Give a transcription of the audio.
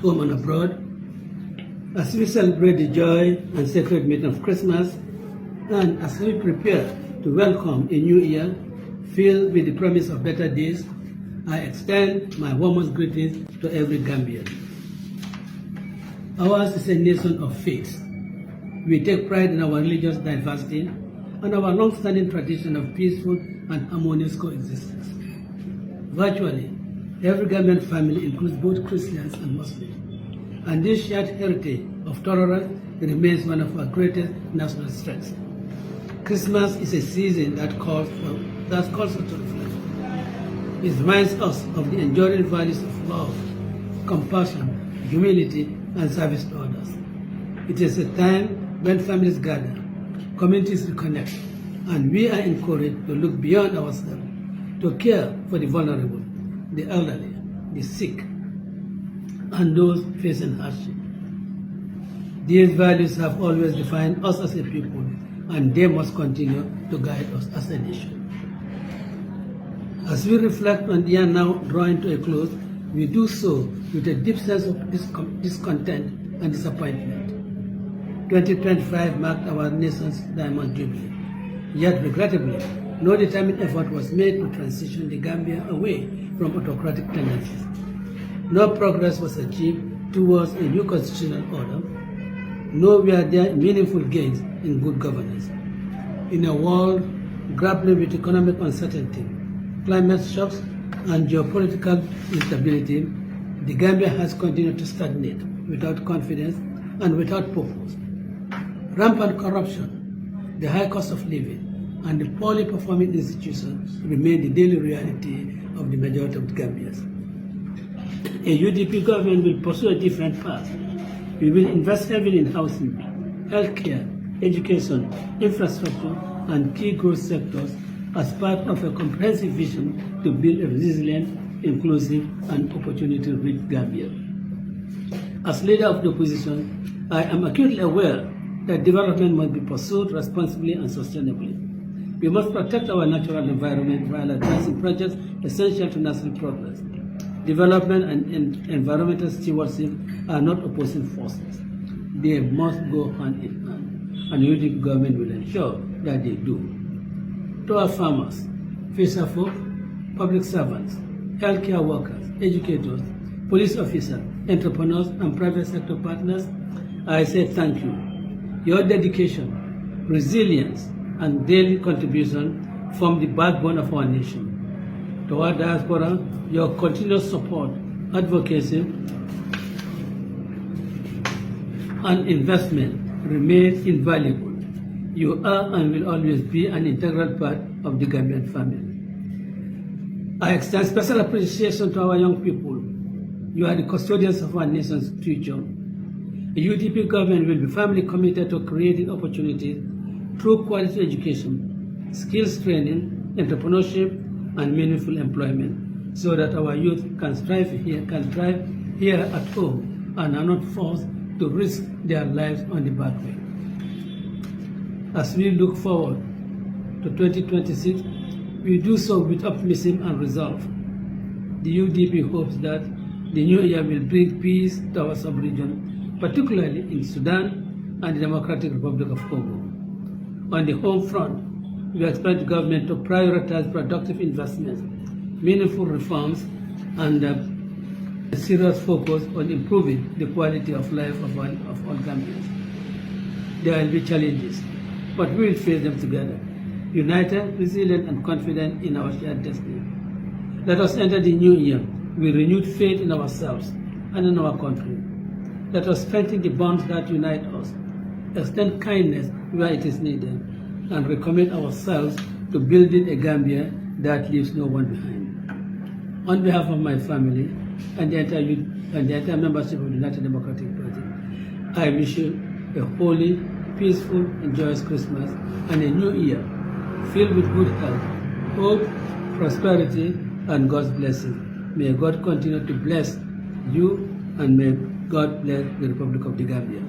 home and abroad, as we celebrate the joy and sacred meaning of Christmas, and as we prepare to welcome a new year filled with the promise of better days, I extend my warmest greetings to every Gambian. Ours is a nation of faith. We take pride in our religious diversity and our long-standing tradition of peaceful and harmonious coexistence. Virtually, every Gambian family includes both Christians and Muslims, and this shared heritage of tolerance remains one of our greatest national strengths. Christmas is a season that calls us to reflect. It reminds us of the enduring values of love, compassion, humility, and service to others. It is a time when families gather, communities reconnect, and we are encouraged to look beyond ourselves, to care for the vulnerable, the elderly, the sick, and those facing hardship. These values have always defined us as a people, and they must continue to guide us as a nation. As we reflect on the year now drawing to a close, we do so with a deep sense of discontent and disappointment. 2025 marked our nation's Diamond Jubilee, yet regrettably, no determined effort was made to transition the Gambia away from autocratic tendencies. No progress was achieved towards a new constitutional order, nor were there meaningful gains in good governance. In a world grappling with economic uncertainty, climate shocks, and geopolitical instability, the Gambia has continued to stagnate without confidence and without purpose. Rampant corruption, the high cost of living, and the poorly performing institutions remain the daily reality of the majority of the Gambians. A UDP government will pursue a different path. We will invest heavily in housing, healthcare, education, infrastructure, and key growth sectors as part of a comprehensive vision to build a resilient, inclusive, and opportunity-rich Gambia. As leader of the opposition, I am acutely aware that development must be pursued responsibly and sustainably. We must protect our natural environment while advancing projects essential to national progress. Development and environmental stewardship are not opposing forces. They must go hand in hand, and the UDP government will ensure that they do. To our farmers, fisher folk, public servants, healthcare workers, educators, police officers, entrepreneurs, and private sector partners, I say thank you. Your dedication, resilience, and daily contribution form the backbone of our nation. To our diaspora, your continuous support, advocacy, and investment remain invaluable. You are and will always be an integral part of the Gambian family. I extend special appreciation to our young people. You are the custodians of our nation's future. The UDP government will be firmly committed to creating opportunities through quality education, skills training, entrepreneurship, and meaningful employment, so that our youth can thrive here at home and are not forced to risk their lives on the back way. As we look forward to 2026, we do so with optimism and resolve. The UDP hopes that the new year will bring peace to our sub-region, particularly in Sudan and the Democratic Republic of Congo. On the home front, we expect the government to prioritize productive investments, meaningful reforms, and a serious focus on improving the quality of life of all Gambians. There will be challenges, but we will face them together, united, resilient, and confident in our shared destiny. Let us enter the new year with renewed faith in ourselves and in our country. Let us strengthen the bonds that unite us, extend kindness where it is needed, and recommit ourselves to building a Gambia that leaves no one behind. On behalf of my family and the entire membership of the United Democratic Party, I wish you a holy, peaceful, and joyous Christmas and a new year filled with good health, hope, prosperity, and God's blessing. May God continue to bless you, and may God bless the Republic of the Gambia.